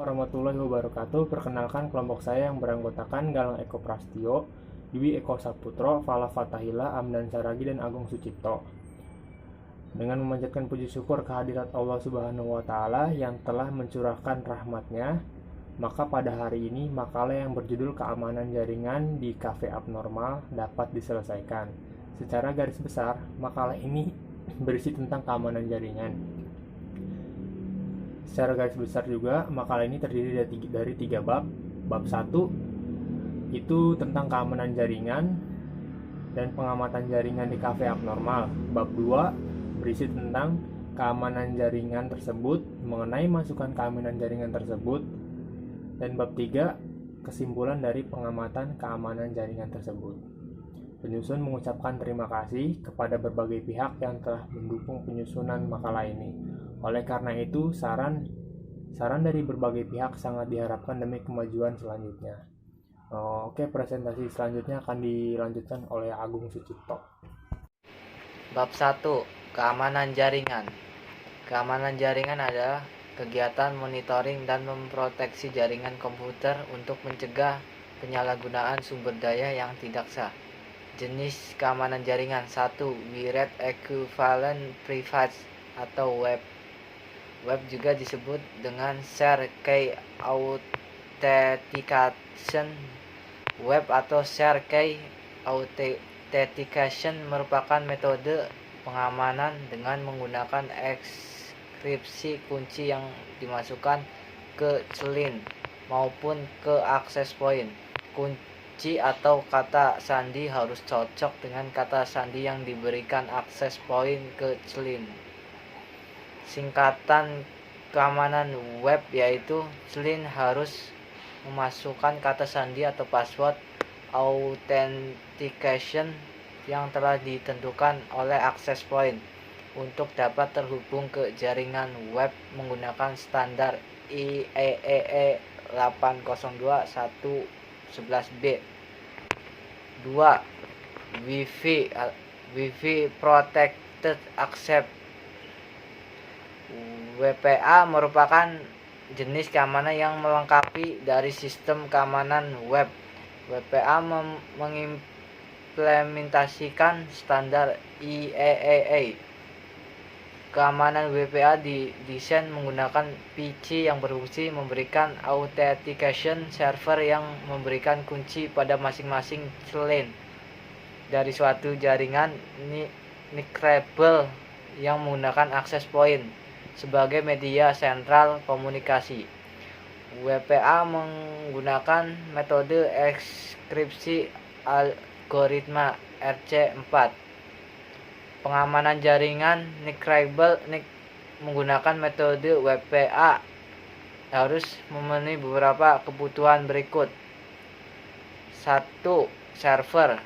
Warahmatullahi wabarakatuh. Perkenalkan, kelompok saya yang beranggotakan Galang Eko Prastio, Dwi Eko Saputro, Fala Fatahila, Amdan Saragi, dan Agung Sucipto. Dengan memanjatkan puji syukur kehadirat Allah Subhanahu wa Ta'ala yang telah mencurahkan rahmatnya, maka pada hari ini makalah yang berjudul Keamanan Jaringan di Cafe Abnormal dapat diselesaikan. Secara garis besar, makalah ini berisi tentang keamanan jaringan. Secara garis besar juga, makalah ini terdiri dari 3 bab. Bab 1 itu tentang keamanan jaringan dan pengamatan jaringan di kafe abnormal. Bab 2 berisi tentang keamanan jaringan tersebut, mengenai masukan keamanan jaringan tersebut. Dan bab 3 kesimpulan dari pengamatan keamanan jaringan tersebut. Penyusun mengucapkan terima kasih kepada berbagai pihak yang telah mendukung penyusunan makalah ini. Oleh karena itu, saran dari berbagai pihak sangat diharapkan demi kemajuan selanjutnya. Oke, presentasi selanjutnya akan dilanjutkan oleh Agung Sucipto. Bab 1. Keamanan jaringan. Keamanan jaringan adalah kegiatan monitoring dan memproteksi jaringan komputer untuk mencegah penyalahgunaan sumber daya yang tidak sah. Jenis keamanan jaringan. 1. Wireless Equivalent Privilege atau WEP. Web juga disebut dengan Share Key Authentication. Web atau Share Key Authentication merupakan metode pengamanan dengan menggunakan enkripsi kunci yang dimasukkan ke CLIN maupun ke access point. Kunci atau kata sandi harus cocok dengan kata sandi yang diberikan access point ke CLIN. Singkatan keamanan web yaitu CLIN harus memasukkan kata sandi atau password authentication yang telah ditentukan oleh access point untuk dapat terhubung ke jaringan web menggunakan standar IEEE 802.111b. 2. Wi-Fi Protected Access. WPA merupakan jenis keamanan yang melengkapi dari sistem keamanan web. WPA mengimplementasikan standar IEEE. Keamanan WPA didesain menggunakan PC yang berfungsi memberikan authentication server yang memberikan kunci pada masing-masing CLIN dari suatu jaringan encryptable yang menggunakan access point sebagai media sentral komunikasi. WPA menggunakan metode enkripsi algoritma RC4. Pengamanan jaringan encryptable menggunakan metode WPA harus memenuhi beberapa kebutuhan berikut. 1. Server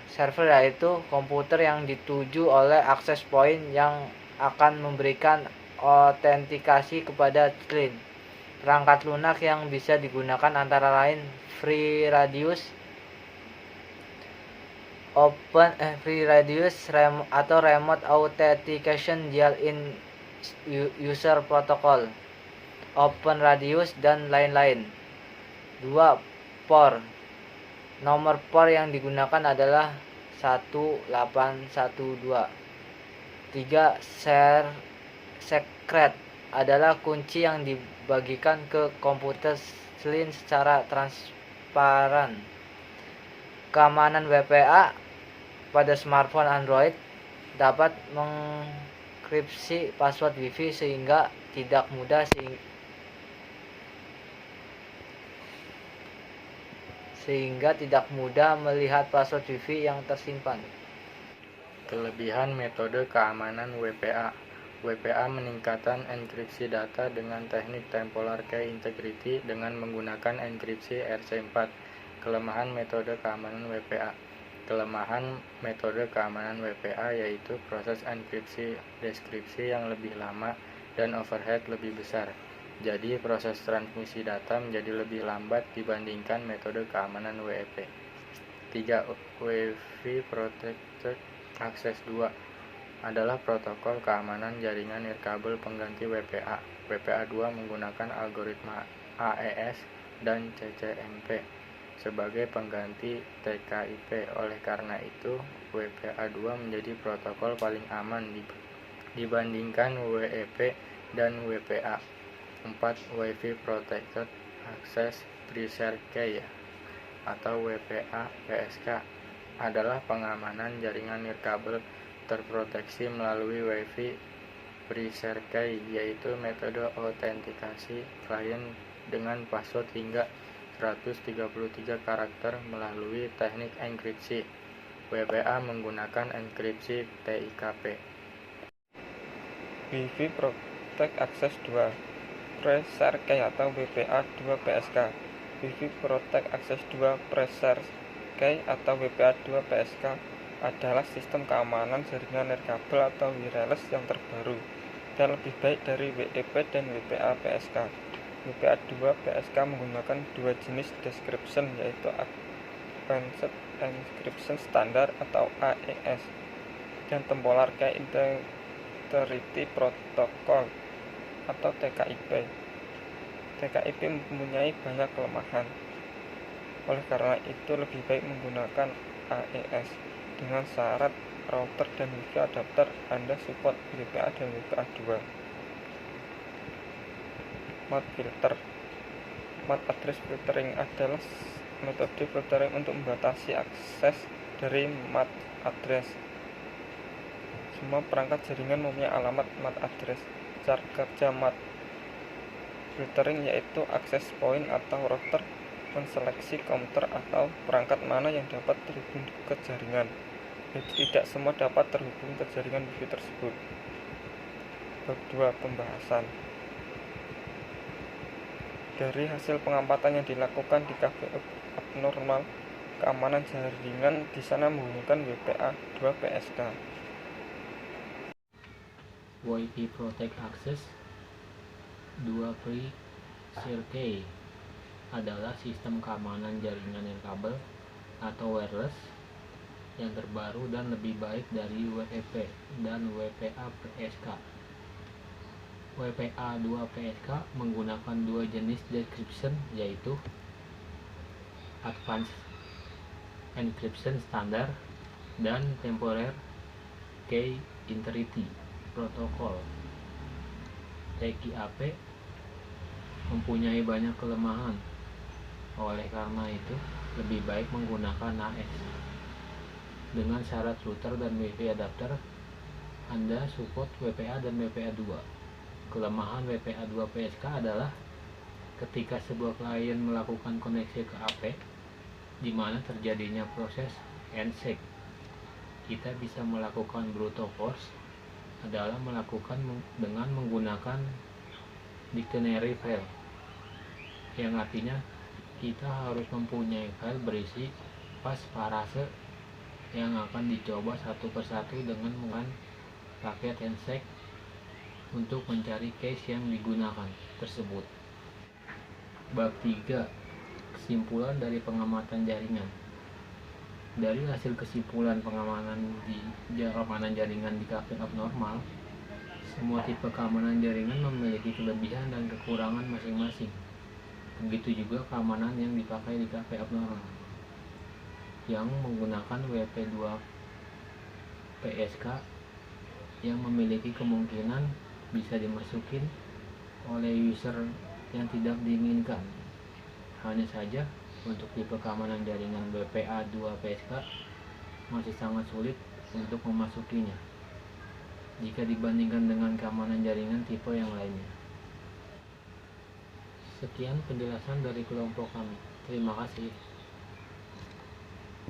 yaitu komputer yang dituju oleh access point yang akan memberikan autentikasi kepada CLIN. Perangkat lunak yang bisa digunakan antara lain FreeRadius atau Remote Authentication Dial-in User Protocol, OpenRadius, dan lain-lain. 2. Port. Nomor port yang digunakan adalah 1812. 3. Secret adalah kunci yang dibagikan ke komputer CLIN secara transparan. Keamanan WPA pada smartphone Android dapat mengenkripsi password Wi-Fi sehingga tidak mudah melihat password Wi-Fi yang tersimpan. Kelebihan metode keamanan WPA. WPA meningkatkan enkripsi data dengan teknik temporal key integrity dengan menggunakan enkripsi RC4. Kelemahan metode keamanan WPA. Kelemahan metode keamanan WPA yaitu proses enkripsi deskripsi yang lebih lama dan overhead lebih besar. Jadi proses transmisi data menjadi lebih lambat dibandingkan metode keamanan WEP. 3. Wi-Fi Protected Access 2 adalah protokol keamanan jaringan nirkabel pengganti WPA. WPA 2 menggunakan algoritma AES, dan CCNP sebagai pengganti TKIP. Oleh karena itu, WPA2 menjadi protokol paling aman dibandingkan WEP dan WPA. 4. Wi-Fi Protected Access Preshare Key atau WPA PSK adalah pengamanan jaringan nirkabel terproteksi melalui Wi-Fi Preshare Key, yaitu metode autentikasi klien dengan password hingga 133 karakter melalui teknik enkripsi. WPA menggunakan enkripsi TIKP. Wi-Fi Protect Access 2 Preshare Key atau WPA 2 PSK. Wi-Fi Protect Access 2 Preshare Key atau WPA 2 PSK adalah sistem keamanan jaringan nirkabel atau wireless yang terbaru dan lebih baik dari WEP dan WPA PSK. WPA 2 PSK menggunakan dua jenis description, yaitu Advanced Encryption Standard atau AES dan Temporal Key Integrity Protocol atau TKIP. TKIP mempunyai banyak kelemahan. Oleh karena itu lebih baik menggunakan AES. Dengan syarat router dan wifi adapter Anda support WPA dan WPA 2. MAC filter. MAC address filtering adalah metode filtering untuk membatasi akses dari MAC address. Semua perangkat jaringan mempunyai alamat MAC address. Cara kerja MAC filtering yaitu access point atau router menseleksi komputer atau perangkat mana yang dapat terhubung ke jaringan. Jadi tidak semua dapat terhubung ke jaringan Wi-Fi tersebut. Bab 2. Pembahasan. Dari hasil pengamatan yang dilakukan di kafe abnormal keamanan jaringan di sana menggunakan WPA 2 PSK. Wi-Fi Protect Access 2 Preshare Key adalah sistem keamanan jaringan nirkabel atau wireless yang terbaru dan lebih baik dari WEP dan WPA PSK. WPA 2 PSK menggunakan dua jenis decryption, yaitu Advanced Encryption Standard dan Temporal Key Integrity Protocol. TKIP mempunyai banyak kelemahan. Oleh karena itu, lebih baik menggunakan AES. Dengan syarat router dan Wi-Fi adapter, Anda support WPA dan WPA 2. Kelemahan WPA 2 PSK adalah ketika sebuah klien melakukan koneksi ke AP, di mana terjadinya proses handshake, kita bisa melakukan brute force adalah melakukan dengan menggunakan dictionary file, yang artinya kita harus mempunyai file berisi pasparase yang akan dicoba satu persatu dengan paket handshake untuk mencari case yang digunakan tersebut. Bab 3. Kesimpulan dari pengamatan jaringan. Dari hasil kesimpulan keamanan jaringan di kafe abnormal, semua tipe keamanan jaringan memiliki kelebihan dan kekurangan masing-masing. Begitu juga keamanan yang dipakai di kafe abnormal yang menggunakan WP2 PSK yang memiliki kemungkinan bisa dimasukin oleh user yang tidak diinginkan. Hanya saja untuk tipe keamanan jaringan WPA 2 PSK masih sangat sulit untuk memasukinya jika dibandingkan dengan keamanan jaringan tipe yang lainnya. Sekian penjelasan dari kelompok kami. Terima kasih.